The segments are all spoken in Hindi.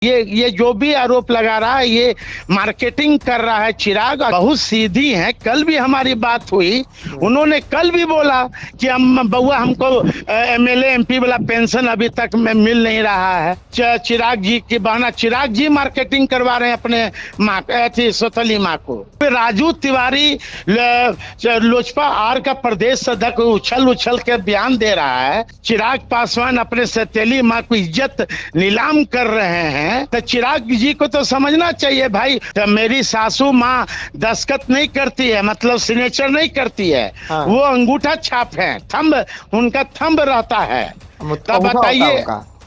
ये जो भी आरोप लगा रहा है ये मार्केटिंग कर रहा है। चिराग बहुत सीधी हैं। कल भी हमारी बात हुई, उन्होंने कल भी बोला कि हम बउआ हमको एमएलए एमपी वाला पेंशन अभी तक में मिल नहीं रहा है। चिराग जी की बहाना, चिराग जी मार्केटिंग करवा रहे हैं अपने माँ थी सौतेली माँ को। राजू तिवारी लोजपा आर का प्रदेश अध्यक्ष उछल उछल के बयान दे रहा है। चिराग पासवान अपने सौतेली माँ को इज्जत नीलाम कर रहे हैं। तो चिराग जी को तो समझना चाहिए भाई, तो मेरी सासू माँ दस्तखत नहीं करती है, मतलब सिग्नेचर नहीं करती है। हाँ। वो अंगूठा छाप है, थंब उनका थंब रहता है। तब बताइए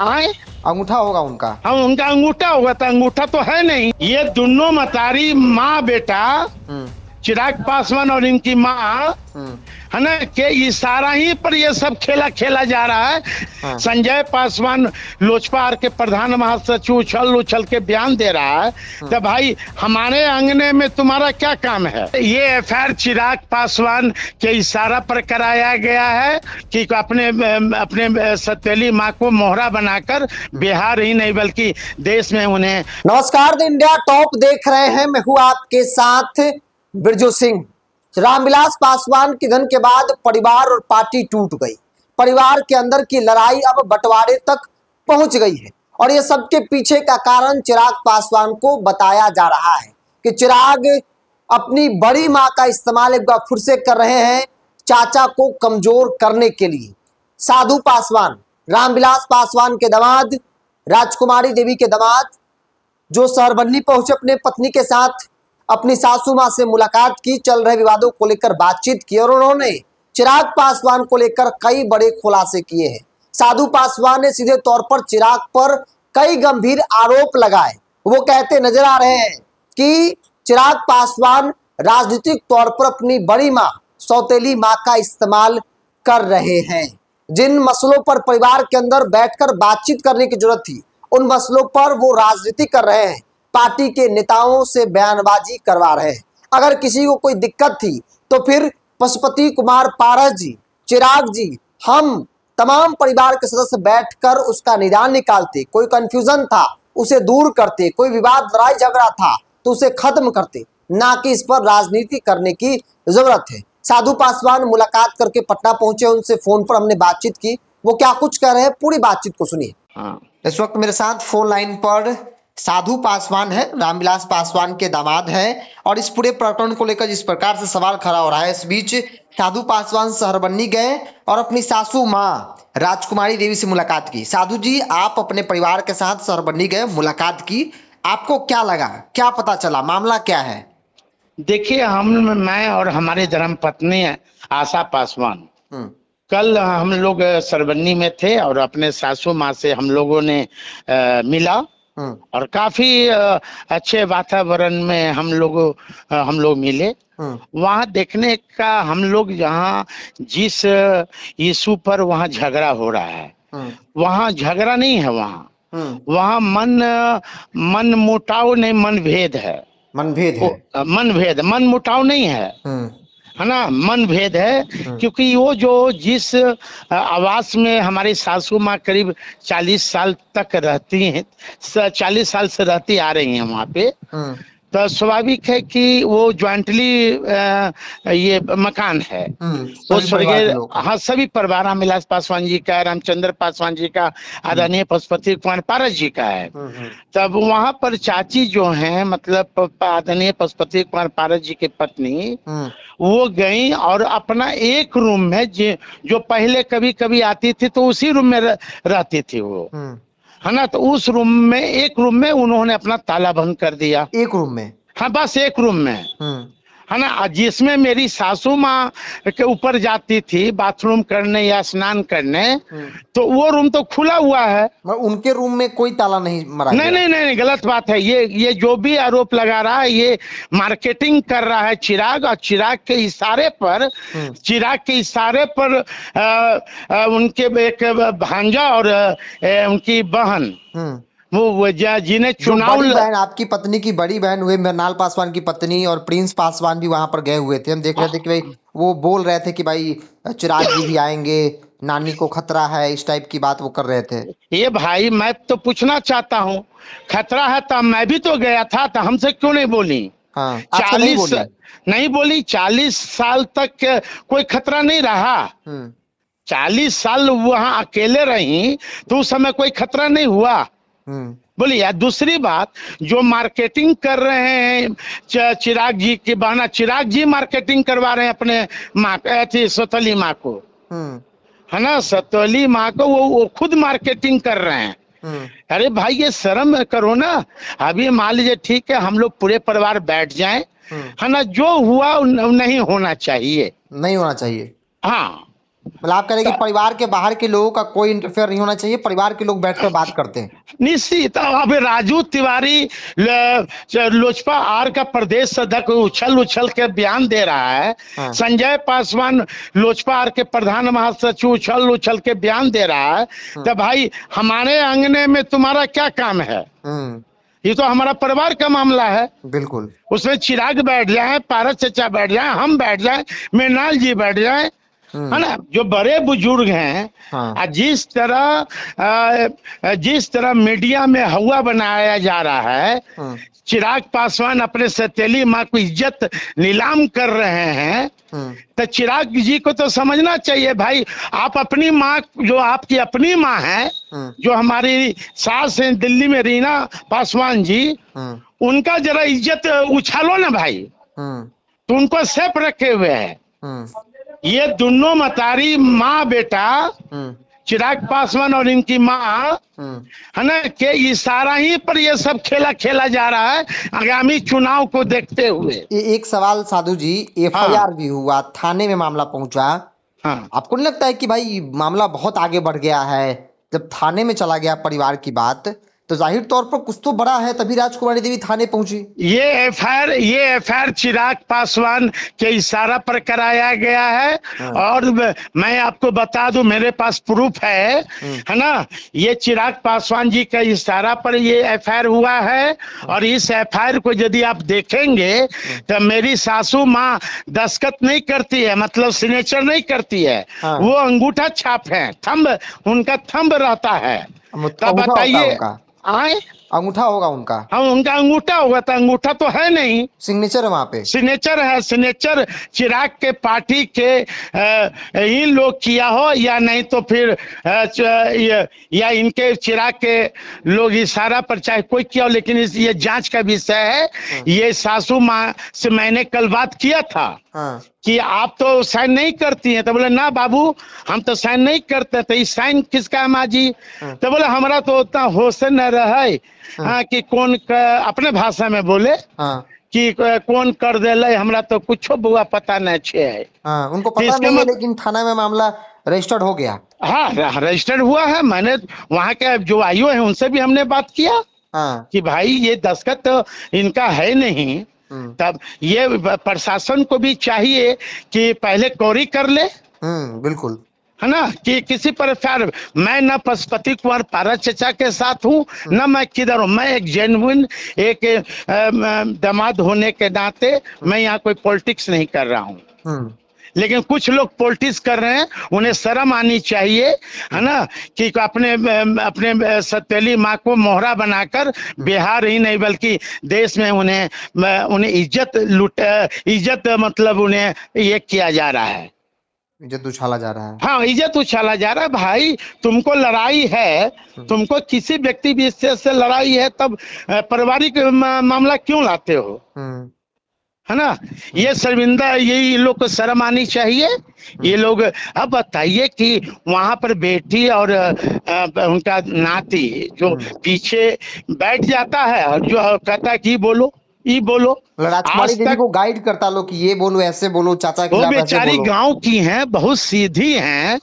आए अंगूठा होगा उनका। हाँ उनका अंगूठा होगा, तो अंगूठा तो है नहीं। ये दोनों मतारी माँ बेटा चिराग पासवान और इनकी माँ है ना के इशारा ही पर ये सब खेला खेला जा रहा है। हाँ। संजय पासवान लोजपा आर के प्रधान महासचिव उछल उछल के बयान दे रहा है। तो भाई हमारे अंगने में तुम्हारा क्या काम है? ये एफआईआर चिराग पासवान के इशारा पर कराया गया है कि अपने सौतेली माँ को मोहरा बनाकर बिहार ही नहीं बल्कि देश में उन्हें। नमस्कार, द इंडिया टॉप देख रहे हैं। मैं हूँ आपके साथ बिरजू सिंह। रामविलास पासवान के निधन के बाद परिवार और पार्टी टूट गई। परिवार के अंदर की लड़ाई अब बंटवारे तक पहुंच गई है और ये सबके पीछे का कारण चिराग पासवान को बताया जा रहा है कि चिराग अपनी बड़ी मां का इस्तेमाल एक बार फिर से कर रहे हैं चाचा को कमजोर करने के लिए। साधु पासवान, रामविलास पासवान के दामाद, राजकुमारी देवी के दामाद, जो शहरबन्नी पहुंचे अपने पत्नी के साथ, अपनी सासू मां से मुलाकात की, चल रहे विवादों को लेकर बातचीत की और उन्होंने चिराग पासवान को लेकर कई बड़े खुलासे किए हैं। साधु पासवान ने सीधे तौर पर चिराग पर कई गंभीर आरोप लगाए। वो कहते नजर आ रहे हैं कि चिराग पासवान राजनीतिक तौर पर अपनी बड़ी मां सौतेली मां का इस्तेमाल कर रहे हैं। जिन मसलों पर परिवार के अंदर बैठकर बातचीत करने की जरूरत थी, उन मसलों पर वो राजनीति कर रहे हैं, पार्टी के नेताओं से बयानबाजी करवा रहे हैं। अगर किसी को कोई दिक्कत थी तो फिर पशुपति कुमार पारस जी, चिराग जी, हम तमाम परिवार के सदस्य बैठकर उसका निदान निकालते। कोई कंफ्यूजन था उसे दूर करते, कोई विवाद लड़ाई झगड़ा था तो उसे खत्म करते, ना कि इस पर राजनीति करने की जरूरत है। साधु पासवान मुलाकात करके पटना पहुंचे, उनसे फोन पर हमने बातचीत की। वो क्या कुछ कह रहे हैं, पूरी बातचीत को सुनिए। इस वक्त मेरे साथ फोन लाइन पर साधु पासवान है, रामविलास पासवान के दामाद हैं और इस पूरे प्रकरण को लेकर जिस प्रकार से सवाल खड़ा हो रहा है, इस बीच साधु पासवान शहरबन्नी गए और अपनी सासू माँ राजकुमारी देवी से मुलाकात की। साधु जी, आप अपने परिवार के साथ शहरबन्नी गए, मुलाकात की, आपको क्या लगा, क्या पता चला, मामला क्या है? देखिए, मैं और हमारी धर्मपत्नी आशा पासवान कल हम लोग शहरबन्नी में थे और अपने सासू माँ से हम लोगों ने मिला और काफी अच्छे वातावरण में हम लोग मिले। वहाँ देखने का हम लोग जहाँ जिस इशू पर वहाँ झगड़ा हो रहा है, वहाँ झगड़ा नहीं है, वहाँ मन मुटाव नहीं, मनभेद है। मनभेद, मन मुटाव नहीं है ना, मन भेद है। क्योंकि वो जो जिस आवास में हमारी सासू माँ करीब 40 साल तक रहती हैं, 40 साल से रहती आ रही हैं वहाँ पे, तो स्वाभाविक है कि वो ज्वाइंटली ये मकान है। हाँ, सभी परिवार, रामविलास पासवान जी का, रामचंद्र पासवान जी का, आदरणीय पशुपति कुमार पारस जी का है। तब वहाँ पर चाची जो हैं, मतलब आदरणीय पशुपति कुमार पारस जी की पत्नी, वो गई और अपना एक रूम में जो पहले कभी कभी आती थी तो उसी रूम में रहती थी वो, है ना। तो उस रूम में, एक रूम में उन्होंने अपना ताला बंद कर दिया। एक रूम में? हाँ, बस एक रूम में, है ना। जिसमें मेरी सासू माँ के ऊपर जाती थी बाथरूम करने या स्नान करने, तो वो रूम तो खुला हुआ है। उनके रूम में कोई ताला नहीं मारा? नहीं, गलत बात है। ये जो भी आरोप लगा रहा है ये मार्केटिंग कर रहा है चिराग, और चिराग के इशारे पर उनके एक भांजा और उनकी बहन, वो जिन्हें चुनाव, बहन, आपकी पत्नी की बड़ी बहन हुए मृणाल पासवान की पत्नी, और प्रिंस पासवान भी वहां पर गए हुए थे। हम देख रहे थे कि भाई वो बोल रहे थे कि भाई चिराग जी भी आएंगे, नानी को खतरा है, इस टाइप की बात वो कर रहे थे। ये भाई मैं तो पूछना चाहता हूँ, खतरा है तो मैं भी तो गया था, तो हमसे क्यों नहीं बोली? हाँ, अच्छा नहीं 40 बोली। नहीं बोली, 40 साल तक कोई खतरा नहीं रहा। 40 साल वहां अकेले रही तो उस समय कोई खतरा नहीं हुआ। बोलिए। यार दूसरी बात, जो मार्केटिंग कर रहे हैं चिराग जी के बहाना, चिराग जी मार्केटिंग करवा रहे हैं अपने माँ थी सतोली माँ को, है ना, सतोली माँ को वो खुद मार्केटिंग कर रहे हैं। अरे भाई ये शर्म करो ना। अभी मान लीजिए ठीक है हम लोग पूरे परिवार बैठ जाएं, है ना, जो हुआ नहीं होना चाहिए, नहीं होना चाहिए। हाँ, मतलब आप कह रहे हैं कि परिवार के बाहर के लोगों का कोई इंटरफेयर नहीं होना चाहिए, परिवार के लोग बैठकर बात करते हैं। निश्चित। अब राजू तिवारी लोजपा आर का प्रदेश अध्यक्ष उछल उछल के बयान दे रहा है। हाँ। संजय पासवान लोजपा आर के प्रधान महासचिव उछल उछल के बयान दे रहा है। तो भाई हमारे अंगने में तुम्हारा क्या काम है? ये तो हमारा परिवार का मामला है। बिल्कुल। उसमें चिराग बैठ जाए, पारस चचा बैठ जाए, हम बैठ जाए, मृणाल जी बैठ जाए, है ना, जो बड़े बुजुर्ग हैं। हाँ। जिस तरह मीडिया में हवा बनाया जा रहा है, चिराग पासवान अपने सौतेली माँ को इज्जत नीलाम कर रहे हैं, तो चिराग जी को तो समझना चाहिए भाई, आप अपनी माँ, जो आपकी अपनी माँ है, जो हमारी सास है दिल्ली में रीना पासवान जी, उनका जरा इज्जत उछालो ना भाई। तो उनको सेफ रखे हुए है। ये दोनों मतारी माँ बेटा, चिराग पासवान और इनकी माँ, है ना, के इशारा ही पर ये सब खेला खेला जा रहा है आगामी चुनाव को देखते हुए। एक सवाल साधु जी, एफआईआर भी हुआ, थाने में मामला पहुंचा। हाँ। आपको नहीं लगता है कि भाई मामला बहुत आगे बढ़ गया है? जब थाने में चला गया परिवार की बात, तो जाहिर तौर पर कुछ तो बड़ा है, तभी राजकुमारी देवी थाने पहुंची। ये एफआईआर चिराग पासवान के इशारा पर कराया गया है। और मैं आपको बता दूं, मेरे पास प्रूफ है ना, ये चिराग पासवान जी के इशारा पर ये एफआईआर हुआ है। और इस एफआईआर को यदि आप देखेंगे तो मेरी सासू माँ दस्तखत नहीं करती है, मतलब सिग्नेचर नहीं करती है, वो अंगूठा छाप है, थंब, उनका थंब रहता है। तब बताइए, आए अंगूठा होगा उनका? हाँ, उनका अंगूठा होगा, तो अंगूठा तो है नहीं, सिग्नेचर है वहां पे, सिग्नेचर है। सिग्नेचर चिराग के पार्टी के ही लोग किया हो, या नहीं तो फिर या इनके चिराग के लोग इशारा पर चाहे कोई किया हो, लेकिन ये जांच का विषय है। ये सासू माँ से मैंने कल बात किया था कि आप तो साइन नहीं करती हैं, तो बोले ना बाबू हम तो साइन नहीं करते। तो इस साइन किसका है माँ जी? तो बोले हमारा तो उतना होश न रहे कि कौन अपने भाषा में बोले कि कौन कर दे, हमरा तो कुछ बुआ पता नहीं छे। उनको पता नहीं है, लेकिन थाना में मामला रजिस्टर्ड हो गया। हाँ, रजिस्टर्ड हुआ है। मैंने वहाँ के जो आईओ है उनसे भी हमने बात किया कि भाई ये दस्तखत तो इनका है नहीं। तब ये प्रशासन को भी चाहिए कि पहले कौरी कर ले। बिल्कुल, है ना, कि किसी पर प्यार, मैं न पशुपति कुमार पारस चचा के साथ हूँ, न मैं किधर हूँ। मैं एक जेन्युइन एक दामाद होने के नाते मैं यहाँ कोई पॉलिटिक्स नहीं कर रहा हूँ। लेकिन कुछ लोग पॉलिटिक्स कर रहे हैं, उन्हें शर्म आनी चाहिए, है ना, कि अपने सौतेली माँ को मोहरा बनाकर बिहार ही नहीं बल्कि देश में उन्हें इज्जत मतलब उन्हें ये किया जा रहा है, इज्जत उछाला जा रहा है। हाँ, इज्जत उछाला जा रहा है। भाई तुमको लड़ाई है, तुमको किसी व्यक्ति विशेष से लड़ाई है, तब पारिवारिक मामला क्यों लाते हो? है ना, ये शर्मिंदा, यही लोग को शर्म आनी चाहिए। ये लोग, अब बताइए कि वहां पर बेटी और उनका नाती जो पीछे बैठ जाता है और जो कहता है कि बोलो, ये बोलो, राजकुमारी देवी को गाइड करता लो कि ये बोलो, ऐसे बोलो, चाचा के वो बेचारी गांव की हैं, बहुत सीधी हैं,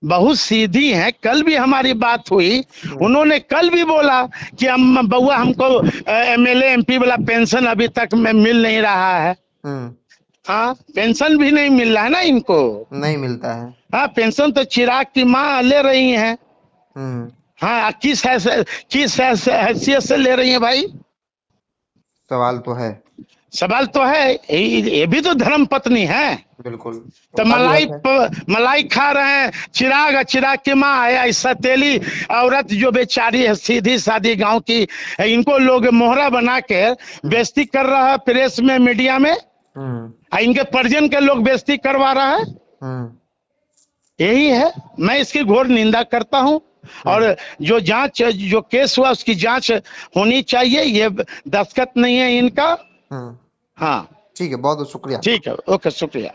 बहुत सीधी हैं। कल भी हमारी बात हुई, उन्होंने कल भी बोला कि हम बउआ हमको एमएलए एमपी वाला पेंशन अभी तक मिल नहीं रहा है। हाँ, पेंशन भी नहीं मिल रहा है ना, इनको नहीं मिलता है। हाँ, पेंशन तो चिराग की माँ ले रही हैं। हाँ, किस हैसियत से ले रही है भाई? सवाल तो है। सवाल तो है, ये भी तो धर्म पत्नी है। बिल्कुल। तो मलाई खा रहे हैं, चिराग की माँ है, ऐसा तेली औरत जो बेचारी है, सीधी सादी गांव की, इनको लोग मोहरा बना के बेइज्जती कर रहा है प्रेस में, मीडिया में, इनके परिजन के लोग बेइज्जती करवा रहा है। यही है, मैं इसकी घोर निंदा करता हूं। और जो जांच, जो केस हुआ उसकी जांच होनी चाहिए, ये दस्तखत नहीं है इनका। हाँ ठीक है, बहुत बहुत शुक्रिया। ठीक है, ओके, शुक्रिया।